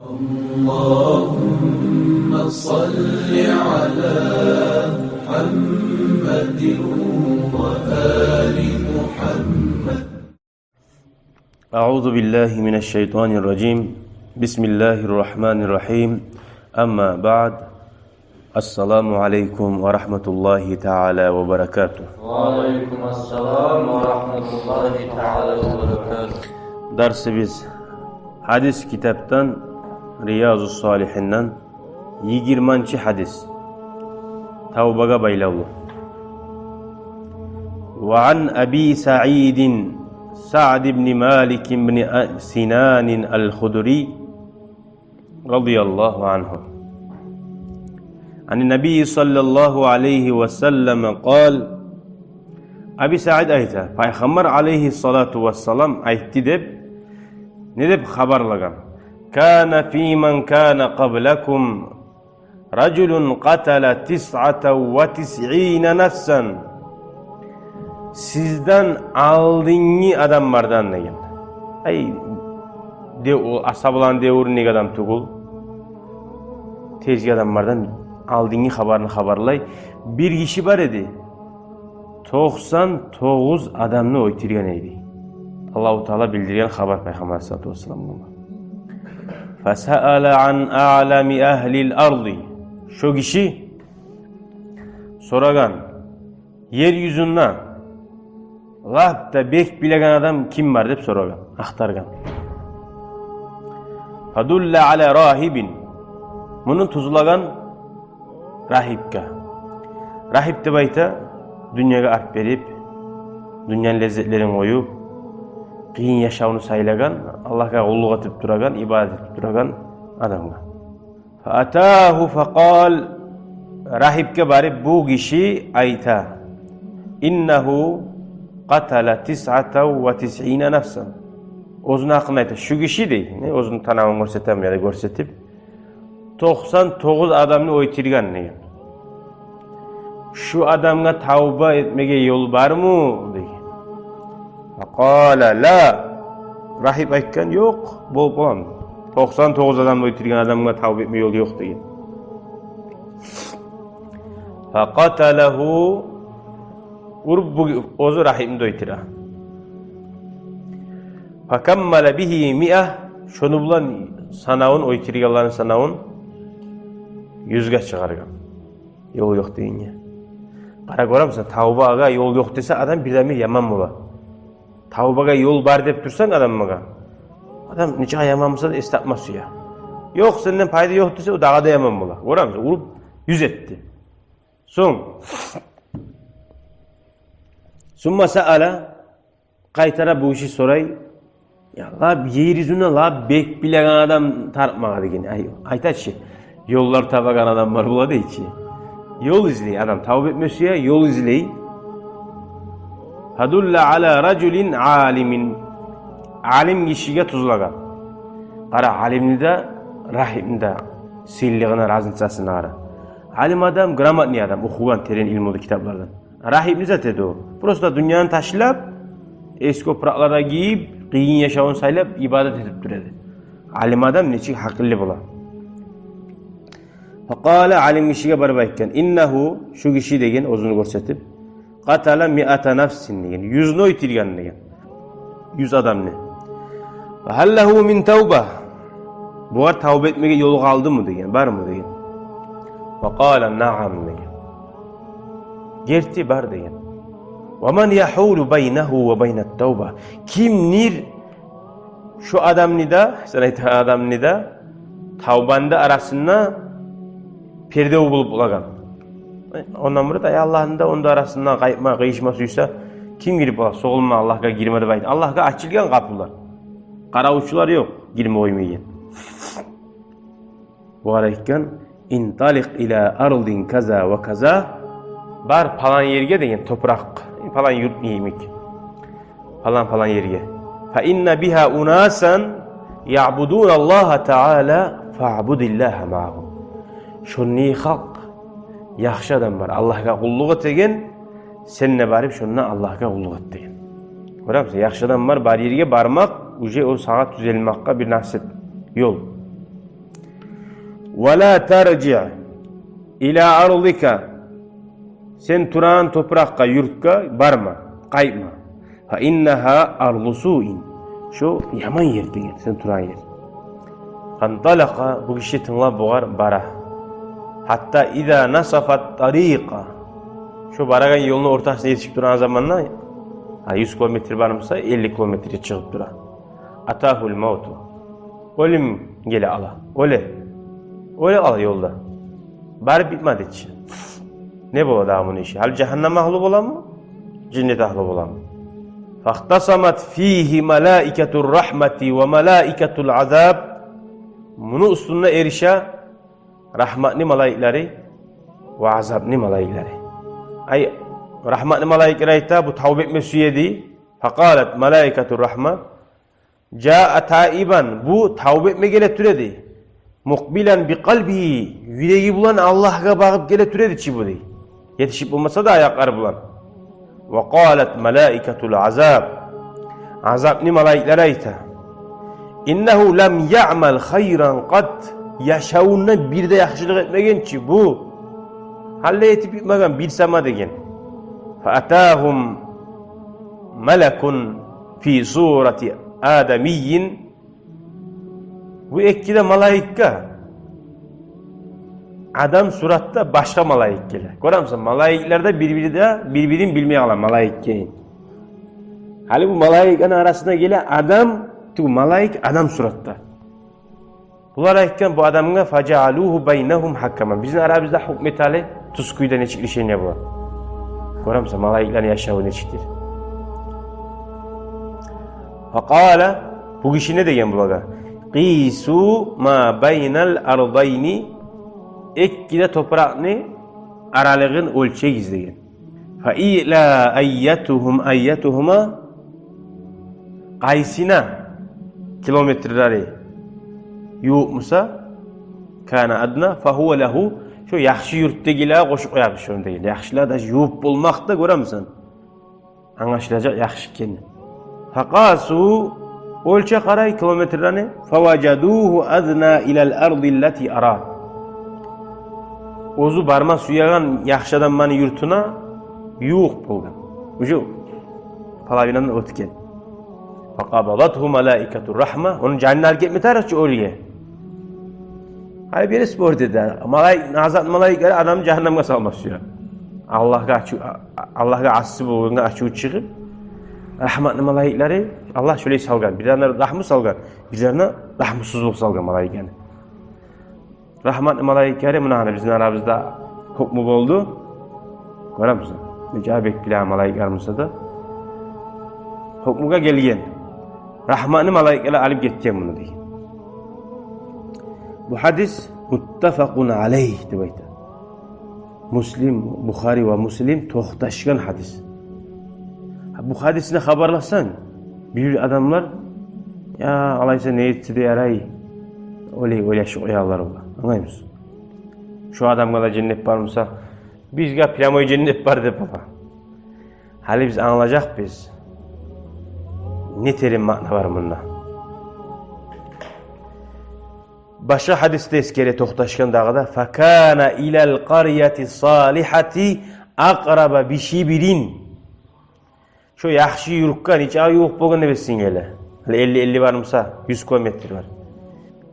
اللهم صل على محمد وآل محمد. أعوذ بالله من الشيطان الرجيم. بسم الله الرحمن الرحيم. أما بعد. السلام عليكم ورحمة الله تعالى وبركاته. وعليكم السلام ورحمة الله تعالى وبركاته. Dersi biz hadis kitaptan Riyazu Salihinden 20. hadis. Tavbaga baylalı. Ve an Abi Sa'id Sa'd ibn Malik ibn Sinan el-Khudri radıyallahu anhu. An Nabi sallallahu aleyhi ve sellem قال Abi Sa'id ayta Peygamber aleyhissalatu vesselam aytti deb ne deb xabarlagan? Kana fi man kana qablakum rajulun qatala 99 nafsan. Sizden aldığınız adamlardan degan. Ay de o asablan devurnik adam tugul. Tezgi adamlardan aldığınız haberini haberlay. Bir kişi var idi. 99 adamını öldürgen idi. Allah-u Teala bildirgen haber Peygamber sallallahu aleyhi ve sellem. فَسَأَلَ عَنْ أَعْلَمِ أَهْلِ الْأَرْضِ. Şu kişi soragan yeryüzünden lafta bek bilegen adam kim var deb soragan, aktargan. فَدُلَّ عَلَى رَاهِبٍ. Bunu tuzlagan rahipka. Rahip de bayta dünyaya art berip, dünyanın lezzetlerini koyup, kıyın yaşamını saylagan, Allah'a kulluk etip duragan, ibadet etip duragan adamga. فَأَتَاهُ فَقَالْ. Rahipke barip bu kişi ayta. İnnehu qatala 99 nafsan. Ozun hakkında ayta. Şu kişi değil. Ozun tanavını görsetem ya da görsetip 99 adamını öldürgen degan. Şu adamga tavba etmege yol var mı? degan. Qala la. Rahip aytgan yo'q, bo'lmam. 99 adamni o'ldirgan adamga tavba etme yolu yo'q degan. Faqatalahu. Urib o'zi rahimni o'ldira. Fakammala bihi 100. Şunu bilan sanavun o'ldirganlarning sanavun 100 ga chiqargan. Yo'l yo'q deganga. Qara ko'ramsan, tavbaga yo'l yo'q desa adam birdan-bir yomon bo'ladi. Tavbaga yo'l bar deb tursan adamga. Adam necha yomon bo'lsa da eslatmas ya. Yo'q, sendan foyda yo'q desa, u dag'ada yomon bo'ladi. Ko'ramsan, urib 100 etdi. So'ng Summa sa'ala qaytara bu işi soray. Ya lab yer yüzüne lab bek bilegan adam tartmaga degan. Aytachi, yo'llar tabagan adamlar bo'ladi ichi. Yol izley adam tavba etmesi ya yol izley. Hadulla ala raculin alimin. Alim kişiye tuzlagan. Qara alimni de rahimni de silligini raznicasini qara. Alim adam gramatni adam o'qigan terin ilmli kitaplardan. Rahimni zat edi o. Prosta dunyoni tashlab, eski to'proqlarda giyib, qiyin yashashni saylab ibodat etib turadi. Alim adam nechik haqli bo'ladi. Faqala alim kishiga barib aytgan, innahu shu kishi degan o'zini ko'rsatib, qatala 100 nafsin degan, 100 ni o'ldirgan degan. 100 adamni. Va hallahu min tawba. Bu tavba etmege yo'l qoldimi degan, barmi degan. Faqala na'am degan. Gerti bar degan. Va man yahulu baynahu va baynat tawba. Kimnir şu adamni da, sen aytgan adamni da tavbanda arasında perde bulup bulagan. Ondan burada Allah'ın da onda arasından kayıpma, kıyışmasıysa kim girip ola? Soğulma Allah'a girme de bayın. Allah'a açılgan kapılar. Karavuşçular yok. Girme oymayın. Bu arayken intalik ila ardin kaza ve kaza. Bar falan yerge deyin toprak. Falan yurt yemek. Falan yerge. Fa inna biha unasan ya'budun Allah Teala fa'budillaha ma'hum. Şunni halk yaxshi adam var. Allah'a kulluk etegen sen ne barip şundan Allah'a kulluk et degen. Görüyor musun? Yaxshi adam var. Bar yerge barmak uje o saat düzelmekka bir nasip yol. Ve la terci' ila ardika. Sen turan toprakka, yurtka barma, qaytma. Fa innaha ardu su'in. Şu yaman yer degen, sen turan yer. Qantalaqa bu kişi tınlap boğar bara. Hatta iza nasafat tariqa. Şu baragan yolun ortasına yetişip duran zamanla 100 kilometre barımsa 50 kilometre çıkıp dura. Atahul mautu. Ölüm gele ala. Öyle ala yolda. Bari bitmedi hiç. Ne bu adamın işi? Hal cehennem ahlub olan mı? Cennet ahlub olan mı? Fahtasamat fihi malaiketur rahmeti ve malaiketul azab. Bunu üstüne erişe rahmetli malaikleri ve azabli malaikleri. Ay rahmetli malaikleri ise bu tavbe etmesi değil. Fakalet malaiketur rahmet. Ca'a taiban, bu tavbe etme gele türedi. Mukbilen bi kalbi, yüreği bulan Allah'a bakıp gele türedi çi bu değil. Yetişip olmasa da ayakları bulan. Ve qalet malaiketul azab. Azabni malaikleri ise İnnehu lem ya'mal hayran kat. Yaşavundan bir de yaxşılık etmegen çi bu. Halle yetip bitmegen bilsama degen. Fa atahum melekun fi surati adamiyyin. Bu ekkide malaika adam suratta başka malaik gelir. Görüyorsun malaiklerde birbirini bilmeye alan malaikkeyin. Hali bu malaikanın arasında gelen adam tu malaik adam suratta. Bunlar ayıkken bu adamına facaluhu beynehum hakkaman. Bizim aramızda hükmetali tuskuyda neçikli şey ne bu? Görüyorsun malaiklerin yaşağı neçiktir. Fakala bu kişi ne degen bulaga? Qisu ma beynel ardayni ekkide toprakını aralığın ölçek izleyen. Fa ila ayyetuhuma qaysina kilometreleri yuqmusa kana adna fa huwa lahu şu yaxşı yurtdagilar qo'shib qo'yadi shuni deydi. Yaxshilar da yuvib bo'lmoqda ko'ramsan. Anglashilajak yaxshi ekan. Faqasu o'lcha qaray kilometrlarni favajaduhu adna ila al-ardi allati ara. O'zi barma suyagan yaxshi odamning yurtuna yo'q bo'lgan. O'sha palavinan o'tgan. Faqabadathu malaikatur rahma. Onun jannatga ketmetarchi o'lga. Hay bir spor dedi. Nazat malaiklar adam cehennemge salmaz diyor. Allah'a assı bulduğunda açığı çıkıp rahmetli malaikleri Allah şöyle salgan. Birlerine rahmı salgan. Birlerine rahmsızlık salgan malaikleri. Rahmetli malaikleri bunlar bizim aramızda hukmu oldu. Görür müsün? Mücabek bilen malaiklerimiz de hukmuga gelgen. Rahmetli malaikleri alıp gideceğim bunu diye. Bu hadis muttafaqun aleyh deydi. Müslim, Bukhari ve Müslim to'xtashgan hadis. Bu hadisni xabarlasan, bir adamlar ya alaysa ne etdi yaray. O'ylash qo'yarlar ular. Anlaymiz. Şu adamga da cennet barmisa, bizga plamoy cennet bar deb baba. Hali biz anlayacak biz. Ne terim ma'na var bunda? Başka hadiste eskere to'xtashgan dağda fakana ilal qaryati salihati aqraba bi shibrin. Şu yaxshi yurukka necha yo'q bo'lgan bilsin gele. 50 barmisa 100 kilometr var.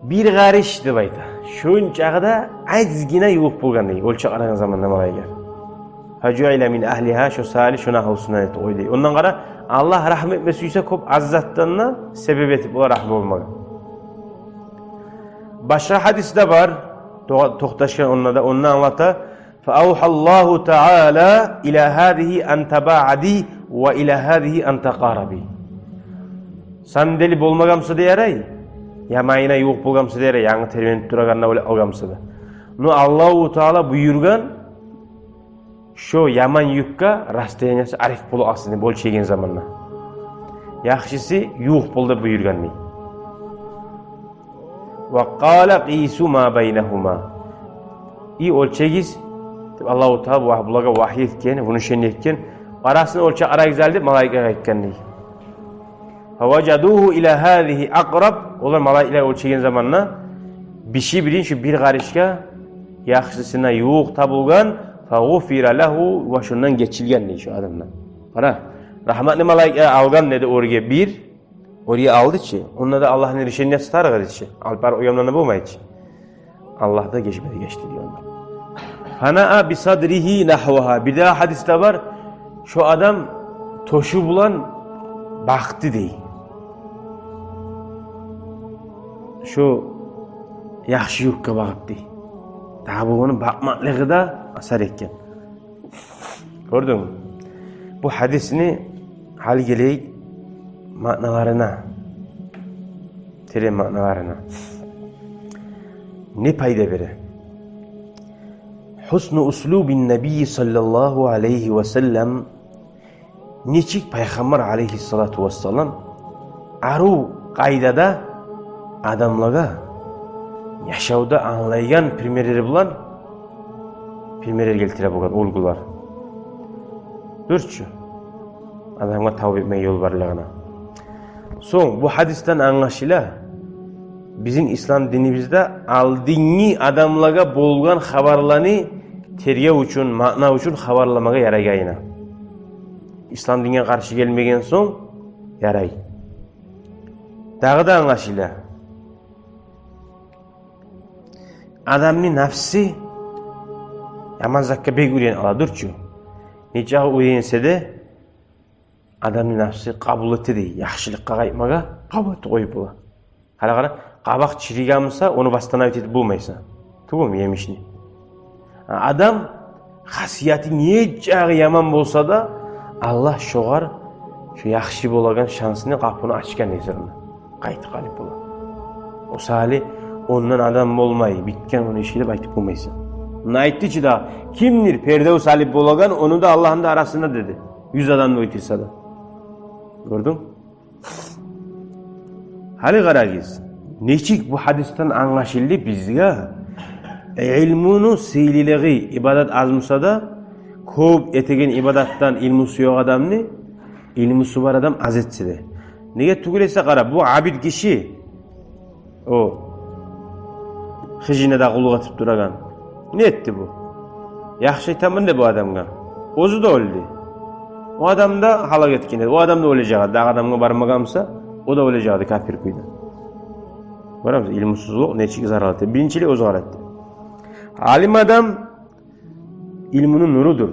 Bir garish deb aytdi. Shunchaqda azgina yo'q bo'lgan deydi. O'lcha qaragan zamonda malaika. Hajuila min ahliha şu salih şuna olsun ayet oydi. Ondan qara Allah rahmet etmesi ise ko'p azzatdanna sebep etib o rahmet olmagan. Başka hadiste var, to'xtashgan onlarda onu anlata. Fa'auhallahu ta'ala ila hadihi an taba'adi ve ila hadihi an taqarabi. Sandeli bo'lmagamsa deyaray, yamayna yo'q bo'lgamsa deyaray, yangi terminib turgandan o'la olgamsa da. Nu Allahu Taala buyurgan şu yaman yukka rasteniyasi arif bo'l aslini bo'lchagan zamonda. Yaxshisi yo'q bo'ldi buyurgan deydi. Ve qala qisu ma beynehuma. İyi ölçegiz. Allahu Teala bu bularga vahiy etken, bunu şen etken, arasını ölçe ara güzeldi malaika etken deydi. Favajaduhu ila hadihi aqrab. Onlar malaikler ölçegen zamanla Bişi bilin şu bir karışka yaxşısına yoğuk tabılgan fagufira lehu ve şundan geçilgen şu adamdan. Ara rahmetli malaika algan dedi oraya bir oraya aldı ki onunla da Allah'ın erişenine stargar içi. Alpar uyamlarına bulmayı içi. Allah da geçti diyor onlar. Hana'a bi sadrihi nahvaha. Bir daha hadiste var. Şu adam toşu bulan baktı değil. Şu yaxşı yurtga bakıp değil. Daha bu onun bakmaklığı da asar etken. Gördün mü? Bu hadisini hal geleyik manalarına. Terim manalarına. Ne payda verir? Husnu uslubin Nebi sallallahu aleyhi ve sellem neçik Peygamber aleyhissalatu vesselam aru qaydada adamlaga yaşavda anlaygan primerleri bulan primerer keltire bo'lgan ulgular. Dörtçü adamga tavbe etmeye yol barlığına. Son bu hadisten anlaşıla bizim İslam dinimizde aldingi adamlaga bolgan habarlarını terye üçün, ma'na üçün habarlamaga yaragayına. İslam dinine karşı gelmegen son yaray. Dağı da anlaşıla adamın nafsi yaman zakka bek uyen aladırçu. Neçağı uyense de adamın nafsi kabul etti değil. Yaxşılıkka kaymaga kabul etti koyup ola. Hala kabak çirigamsa onu bastana bitip bulmaysa. Tuğu mu yemişini? Adam hasiyeti neçağı yaman bolsa da Allah şoğar şu yaxşı bolagan şansını kapını açkan ezirine. Kayıt kalip ola. O sali ondan adam olmayı bitken onu işgide baytıp bulmaysa. Ona aytti ki da kimdir perde salip bolagan onu da Allah'ın da arasında dedi. 100 adamla uytursa da. Gördün? Hali garagiz. Neçik bu hadisten anlaşıldı bizge ilmunu seyliliği ibadat azmısa da köp etegen ibadattan ilmusu yok adamını ilmusu var adam az etse de. Nege tugulese kara bu abid kişi o hıcine da kuluk atıp duragan. Ne etti bu? Yaxşı tamın da bu adamga. Ozu da öldü. O adam da halak etkin. O adam da olacağı. Dağ adamga barmagamsa o da olacağı kafir kuydu. Var mı? İlmusuzluq neçik zarar etti. Birinciliği o zarar etti. Alim adam ilminin nurudur.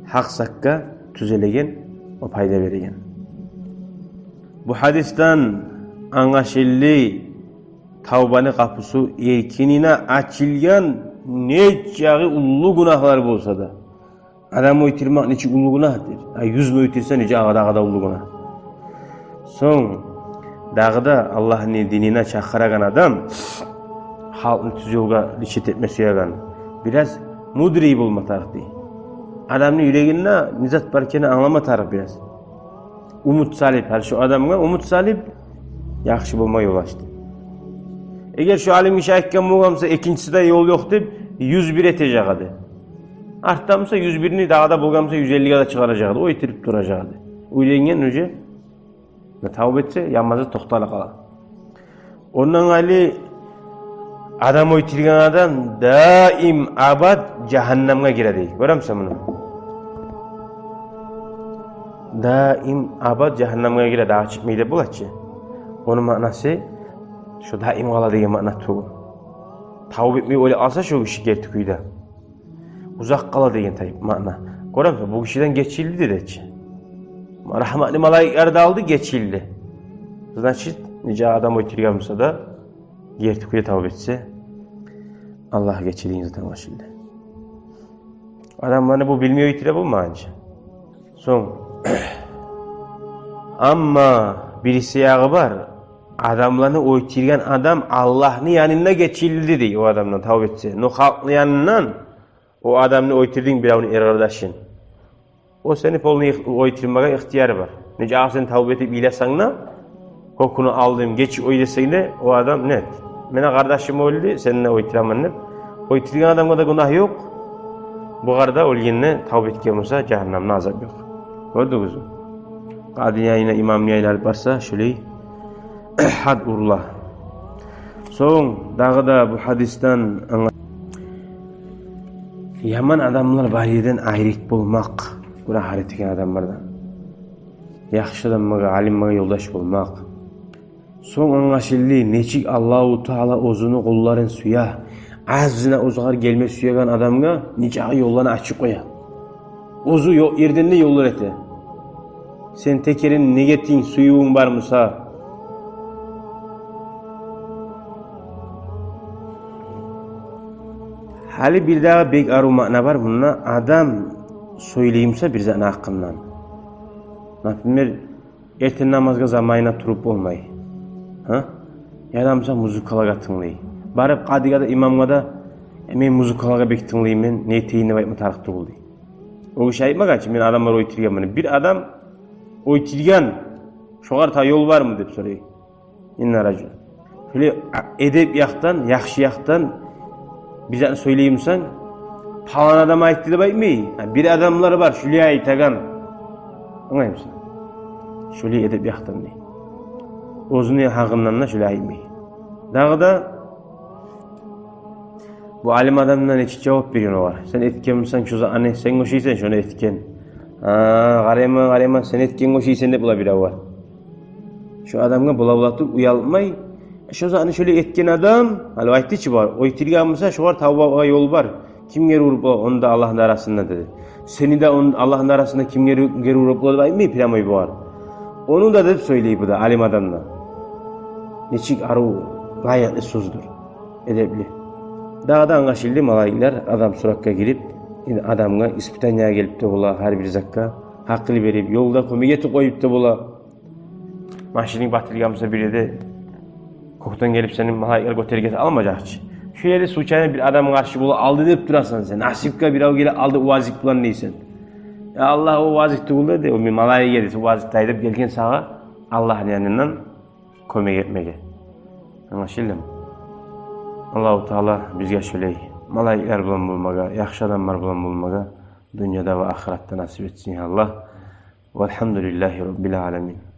Hak sakka tüzelegen o payda veregen. Bu hadisten anlaşıldı tavbanı kapısı erkinine açılgan neçağı ullu günahlar bolsa da adamı uytirmek neçik ullu günahdır. 100 uytirse nece ağada ullu günah. Son dağda Allah'ın dinine çakıragan adam halkın tüz yolga rişet etmesi yagan. Biraz mudri bulma tarık değil. Adamın yüreğine nizat barkeni anlama tarık biraz. Umut salip. Her şu adamga umut salip yaxşı bulma yol açtı. Eğer şu alim işe aytkan bolgamsa ikincisi de yol yok deyip 101 eteceğiydi. Arttamsa 101'ni dağda bulgamsa 150'ye de çıkaracaktı. O itirip duracaktı. Uylengen önce tavbe etse yanmazı toxtala kala. Ondan ali adam oytirgen adam daim abad cehenneme giredi. Görüyor musun bunu? Daim abad cehenneme giredi. Dağa çıkmayı bulatçı. Onun manası şu daim kala degen mana tuğu. Tavbe etmeyi öyle alsa şu kişi gertikuyda. Uzak kala degen tayip mana. Görüyor musun? Bu kişiden geçildi dedi. Rahmetli malaikler de aldı geçildi. Значит, nice adam oytirgansa da gertikuyda tavbe etse Allah geçildiğini zaten başladı. Adam bana bu bilmiyor itire bulmayınca. Son ama birisi yağı var. Adamlarını oytirgan adam Allah'ın yanına geçildi diye o adamdan tavbe etse. No halkın yanından o adamını oytirdiğin bir avını erardaşın. O seni polunu oytirmaya ihtiyarı var. Nece ağzını tavbe edip iyilesanla kokunu aldım geç oyleseyle o adam net. Mena kardeşim öldü seninle oytiramam ne? Oytirgan adamda da günah yok. Bu karda ölgenine tavbe etken olsa cehennemde azap yok. Gördünüz mü? Kadın yayına imam yayına alıp varsa şöyle had urla. Soň dağı da bu hadisden yaman adamlar bariden aýryk bolmak, günah etgen adamlardan. Yaxşı adamga, alimga yoldaş bolmak. Soň aňaşyldy neçik Allahu Taala ozunu gollарын suya, azına ozgar gelme suyagan adamga neçe yollarını açık koya. Ozu erdinli yollar ete. Sen tekerin negetin suyuğun var mısa? Hali bir daha bek aru makna var bununla. Adam söyleyimse bir zana hakkından. Например, erten namazga zamayına turup olmay. Ha? Yadamsa muzikalaga tınlay. Barıp qadigada imamga da men muzikalaga bek tınlaymen, ne teyini baytma tarıqtı oldu. O iş aytmagançı men adamlar oytirgen. Bir adam oytirgen şoğar ta yol var mı dep soray. İnna racul. Şöyle edep yaktan, yaxşı yaktan bir zat söyleyimsen falan adam aytdı dep aytmay. Bir adamlar var şöyle aytagan. Anlaymışsın? Şöyle edep yaktan dey. Ozunu haqından da şöyle aytmay. Dağı da bu alim adamdan hiç cevap veriyor var. Sen etken misin şu anne sen goşuysan şunu etken. Garema sen etken goşuysan de bula bir var. Şu adamga bula uyalmay. Şu zaman şöyle etken adam, hal aytçı var. Oytirgan misa şu var tavbaga yol var. Kimger urup onda Allah'ın arasında dedi. Seni de Allah'ın arasında kimger urup aytmay piramay var. Onu da dep söyleyip bu da alim adamla. Neçik aru layıklı sözdür. Edepli. Dağda anlaşıldı malaikler adam surakka girip adamga ispitanya gelip de bola her bir zakka hakkını verip yolda komigeti koyup da bola maşinin batırgamsa biri de koktan gelip senin malaikler götergesi almayacakçı. Şu yeri suçayna bir adam karşı bola aldı dep durasan sen nasipka bir av gele aldı uvazik bulan neysen. Ya Allah o uvazik tuğulda de o bir malaik geldi uvazik taydip gelgen sağa Allah'ın yanından komik etmege. Anlaşıldı mı? Allahu Taala bizge şöyle malaikler bilen bulmaga, yaxşı adamlar bilen bulmaga dünyada ve ahiretde nasip etsin Allah. Velhamdülillahi Rabbil alemin.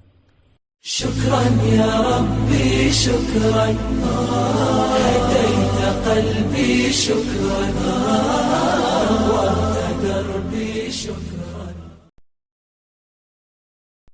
شكرا يا ربي شكرا هديت قلبي شكرا نورت دربي شكرا